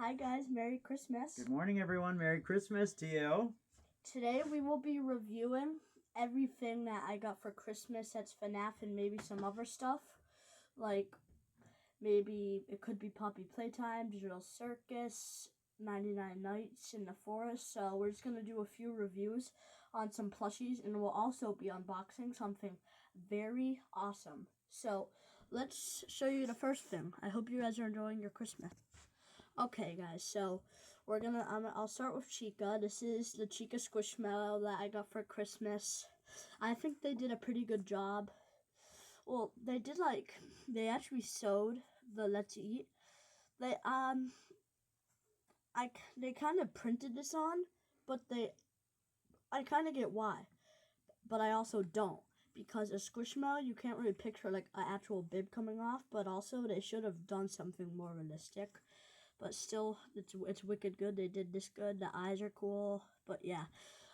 Hi guys, Merry Christmas. Good morning everyone, Merry Christmas to you. Today we will be reviewing everything that I got for Christmas that's FNAF and maybe some other stuff. Like maybe it could be Poppy Playtime, Digital Circus, 99 Nights in the Forest. So we're just going to do a few reviews on some plushies and we'll also be unboxing something very awesome. So let's show you the first thing. I hope you guys are enjoying your Christmas. Okay, guys, so we're gonna. I'll start with Chica. This is the Chica Squishmallow that I got for Christmas. I think they did a pretty good job. Well, they actually sewed the Let's Eat. They they kind of printed this on, but I kind of get why, but I also don't. Because a Squishmallow, you can't really picture like an actual bib coming off, but also they should have done something more realistic. But still, it's wicked good. They did this good. The eyes are cool. But yeah,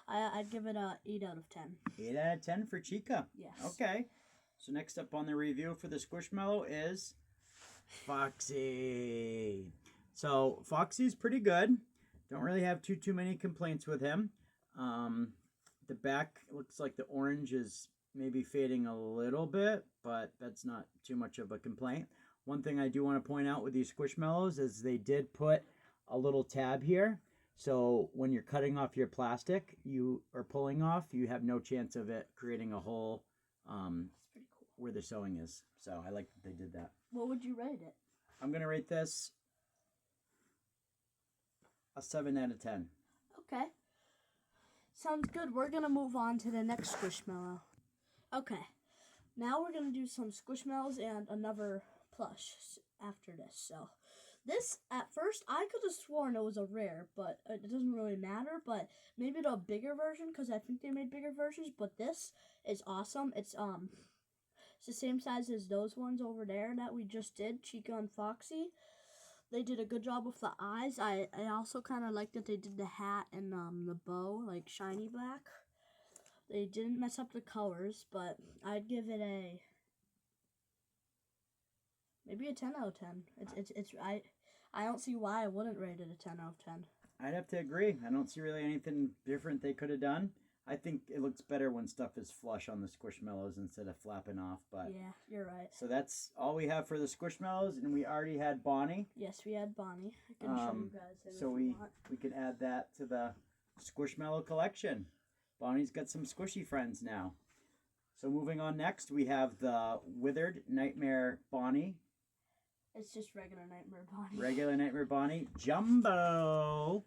I'd give it a 8 out of 10. 8 out of 10 for Chica. Yes. Okay. So next up on the review for the Squishmallow is Foxy. So Foxy's pretty good. Don't really have too many complaints with him. The back looks like the orange is maybe fading a little bit, but that's not too much of a complaint. One thing I do want to point out with these Squishmallows is they did put a little tab here. So when you're cutting off your plastic, you are pulling off, you have no chance of it creating a hole That's pretty cool. where the sewing is. So I like that they did that. What would you rate it? I'm going to rate this a 7 out of 10. Okay. Sounds good. We're going to move on to the next Squishmallow. Okay. Now we're going to do some Squishmallows and another plush after this. So this, at first, I could have sworn it was a rare, but it doesn't really matter. But maybe the bigger version, because I think they made bigger versions. But this is awesome. It's the same size as those ones over there that we just did, Chica and Foxy. They did a good job with the eyes. I also kind of like that they did the hat and the bow, like shiny black. They didn't mess up the colors, but I'd give it maybe a 10 out of 10. I don't see why I wouldn't rate it a 10 out of 10. I'd have to agree. I don't see really anything different they could have done. I think it looks better when stuff is flush on the Squishmallows instead of flapping off. But yeah, you're right. So that's all we have for the Squishmallows, and we already had Bonnie. Yes, we had Bonnie. I can show you guys. So we can add that to the Squishmallow collection. Bonnie's got some squishy friends now. So moving on next, we have the Withered Nightmare Bonnie. It's just regular Nightmare Bonnie. Regular Nightmare Bonnie Jumbo.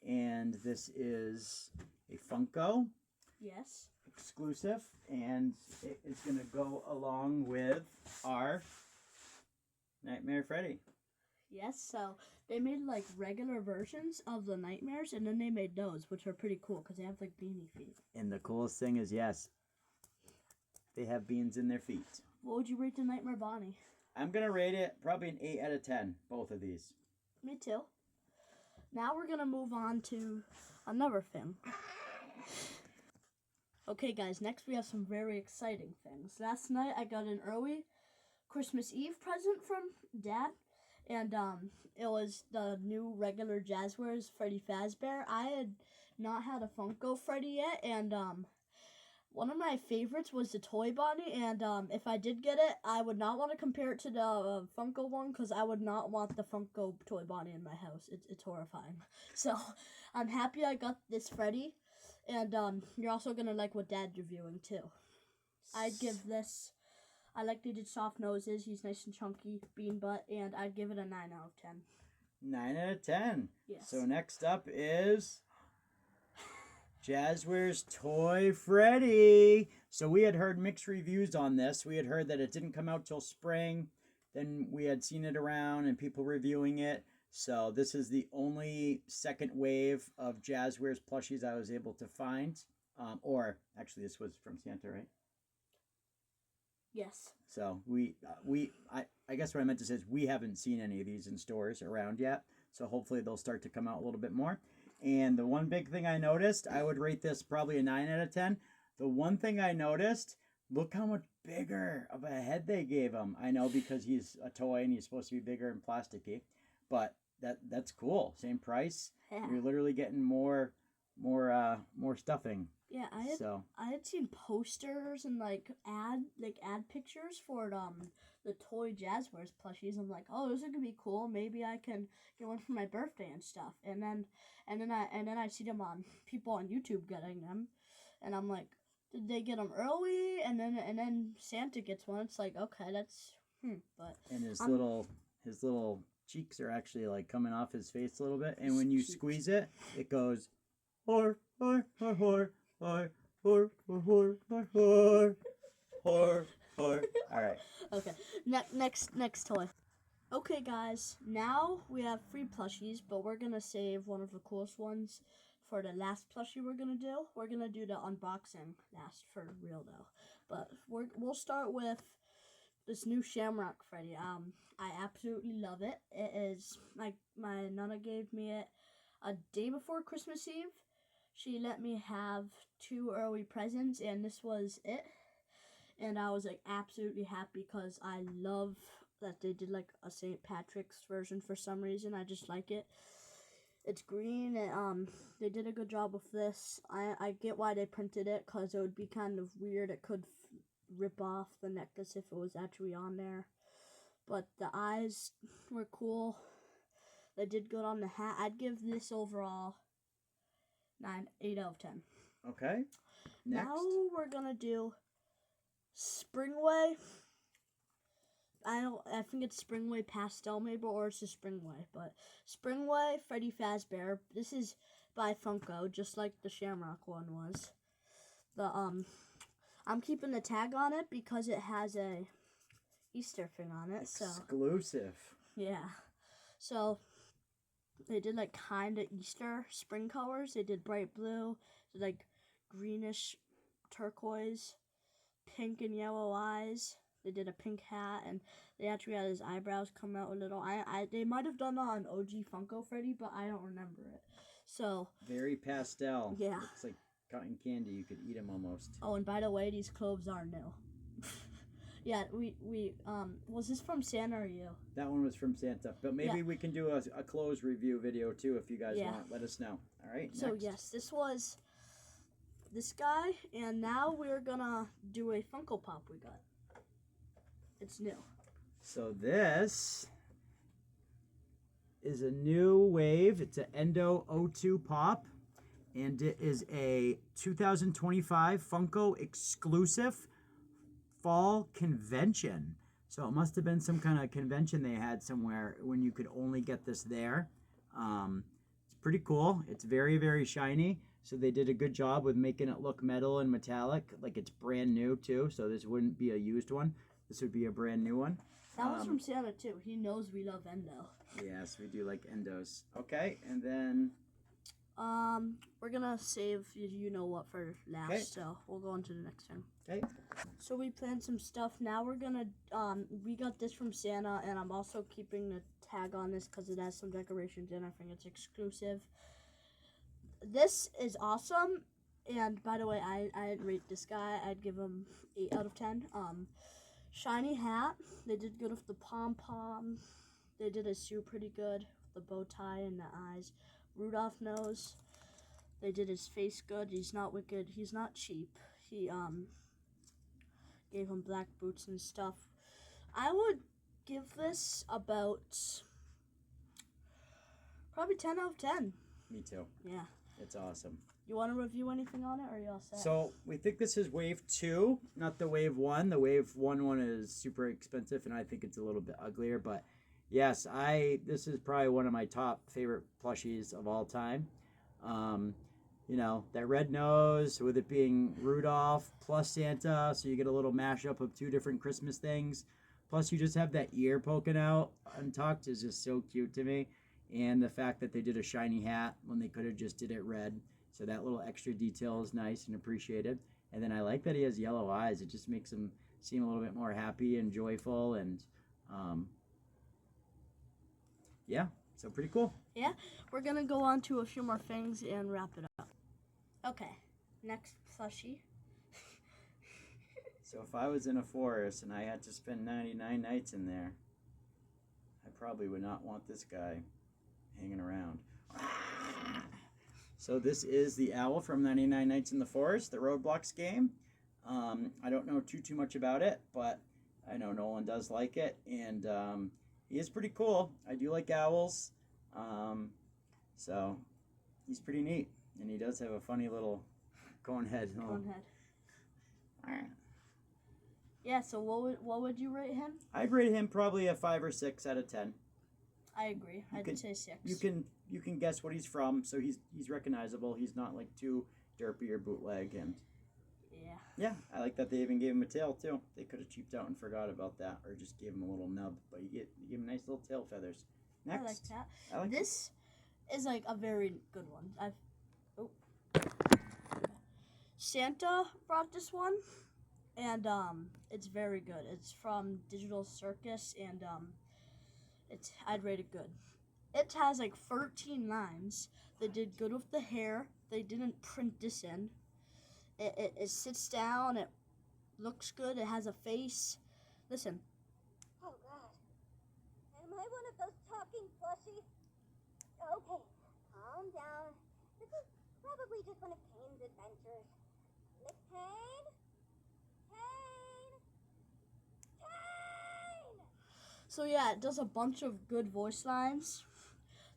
And this is a Funko. Yes. Exclusive. And it is going to go along with our Nightmare Freddy. Yes, so they made like regular versions of the nightmares, and then they made those, which are pretty cool because they have like beanie feet. And the coolest thing is, yes, they have beans in their feet. What would you rate the Nightmare Bonnie? I'm going to rate it probably an 8 out of 10, both of these. Me too. Now we're going to move on to another thing. Okay, guys, next we have some very exciting things. Last night I got an early Christmas Eve present from Dad. And it was the new regular Jazzwares Freddy Fazbear. I had not had a Funko Freddy yet, and one of my favorites was the Toy Bonnie. And if I did get it, I would not want to compare it to the Funko one because I would not want the Funko Toy Bonnie in my house. It's horrifying. So I'm happy I got this Freddy, and you're also gonna like what Dad's reviewing too. I'd give this. I like they did soft noses. He's nice and chunky, bean butt, and I'd give it a 9 out of 10. 9 out of 10. Yes. So next up is Jazzwares Toy Freddy. So we had heard mixed reviews on this. We had heard that it didn't come out till spring. Then we had seen it around and people reviewing it. So this is the only second wave of Jazzwares plushies I was able to find. Or actually this was from Santa, right? Yes. So I guess what I meant to say is we haven't seen any of these in stores around yet. So hopefully they'll start to come out a little bit more. And the one big thing I noticed, I would rate this probably a 9 out of 10. The one thing I noticed, look how much bigger of a head they gave him. I know because he's a toy and he's supposed to be bigger and plasticky. but that's cool. Same price. Yeah. You're literally getting more stuffing. Yeah, I had seen posters and like ad pictures for the toy Jazzwares plushies. I'm like, oh, those are gonna be cool. Maybe I can get one for my birthday and stuff. And then I see them on people on YouTube getting them, and I'm like, did they get them early? And then Santa gets one. It's like, okay, that's but and his little cheeks are actually like coming off his face a little bit, and when you squeeze it, it goes, hor hor hor hor hor hor hor hor hor hor hor. All right. Okay. Next toy. Okay, guys. Now we have 3 plushies, but we're gonna save one of the coolest ones for the last plushie we're gonna do. We're gonna do the unboxing last for real though. But we'll start with this new Shamrock Freddy. I absolutely love it. It is my Nana gave me it a day before Christmas Eve. She let me have 2 early presents, and this was it. And I was like absolutely happy because I love that they did like a St. Patrick's version for some reason. I just like it. It's green, and they did a good job with this. I get why they printed it, because it would be kind of weird. It could rip off the necklace if it was actually on there. But the eyes were cool. They did good on the hat. I'd give this overall 8 out of 10. Okay. Next. Now we're gonna do Springway. I think it's Springway Pastel maybe, or it's just Springway. But Springway Freddy Fazbear. This is by Funko, just like the Shamrock one was. I'm keeping the tag on it because it has a Easter thing on it. Exclusive. Yeah. So they did like kind of Easter spring colors. They did bright blue, like greenish turquoise, pink and yellow eyes. They did a pink hat, and they actually had his eyebrows come out a little. They might have done that on OG Funko Freddy, but I don't remember it. So very pastel. Yeah. Looks like cotton candy. You could eat them almost. Oh, and by the way, these clothes are new. Yeah, we was this from Santa or you? That one was from Santa, but maybe we can do a clothes review video too if you guys want. Let us know. All right. So next. yes, this was this guy, and now we're gonna do a Funko Pop we got. It's new. So this is a new wave. It's an Endo 02 Pop, and it is a 2025 Funko exclusive fall convention. So it must have been some kind of convention they had somewhere when you could only get this there. It's pretty cool. It's very, very shiny. So they did a good job with making it look metal and metallic, like it's brand new too. So this wouldn't be a used one. This would be a brand new one. That was from Santa too. He knows we love Endo. Yes, we do like Endos. Okay, and then we're gonna save you know what for last. Okay. So we'll go on to the next thing. Okay. So we planned some stuff. Now we're gonna we got this from Santa, and I'm also keeping the tag on this because it has some decorations in. I think it's exclusive. This is awesome. And by the way, I'd rate this guy. I'd give him 8 out of 10. Shiny hat. They did good with the pom-pom. They did his suit pretty good. The bow tie and the eyes. Rudolph nose. They did his face good. He's not wicked. He's not cheap. He gave him black boots and stuff. I would give this about probably 10 out of 10. Me too. Yeah. It's awesome. You want to review anything on it, or are you all set? So we think this is wave 2, not the wave 1. The wave 1 one is super expensive, and I think it's a little bit uglier. But yes, this is probably one of my top favorite plushies of all time. You know, that red nose with it being Rudolph plus Santa, so you get a little mashup of 2 different Christmas things. Plus, you just have that ear poking out untucked is just so cute to me. And the fact that they did a shiny hat when they could have just did it red. So that little extra detail is nice and appreciated. And then I like that he has yellow eyes. It just makes him seem a little bit more happy and joyful. And yeah, so pretty cool. Yeah, we're going to go on to a few more things and wrap it up. Okay, next plushie. So if I was in a forest and I had to spend 99 nights in there, I probably would not want this guy hanging around. So this is the owl from 99 Nights in the Forest, the Roadblocks game. I don't know too much about it, but I know Nolan does like it, and he is pretty cool. I do like owls, so he's pretty neat, and he does have a funny little cone head. Yeah, so what would you rate him? I'd rate him probably a 5 or 6 out of 10. I agree. I'd say 6. You can guess what he's from, so he's recognizable. He's not like too derpy or bootleg, and yeah, I like that they even gave him a tail too. They could have cheaped out and forgot about that, or just gave him a little nub. But you give him nice little tail feathers. Next, I like that. I like this is like a very good one. Santa brought this one, and it's very good. It's from Digital Circus, and I'd rate it good. It has like 13 lines. They did good with the hair. They didn't print this in. It sits down. It looks good. It has a face. Listen. Oh God, am I one of those talking plushies? Okay, calm down. This is probably just one of Kane's adventures. Miss Kane? Kane? Kane! So yeah, it does a bunch of good voice lines.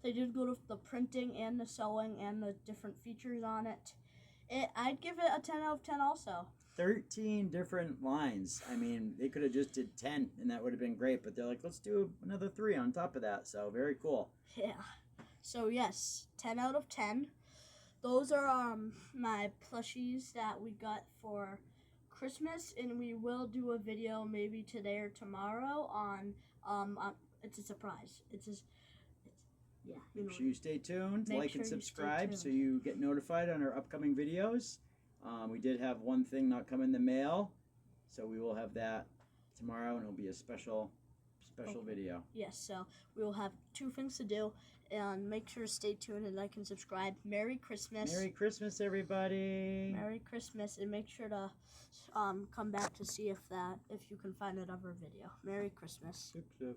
They did good with the printing and the sewing and the different features on it. I'd give it a 10 out of 10 also. 13 different lines. I mean, they could have just did 10, and that would have been great. But they're like, let's do another 3 on top of that. So very cool. Yeah. So yes, 10 out of 10. Those are my plushies that we got for Christmas, and we will do a video maybe today or tomorrow on it's a surprise. Make sure you stay tuned, Make like sure and you stay subscribe tuned. so you get notified on our upcoming videos. We did have one thing not come in the mail, so we will have that tomorrow, and it'll be a special video. Yes, so we will have 2 things to do, and make sure to stay tuned and like and subscribe. Merry Christmas. Merry Christmas, everybody. Merry Christmas, and make sure to come back to see if you can find another video. Merry Christmas. 6, 7.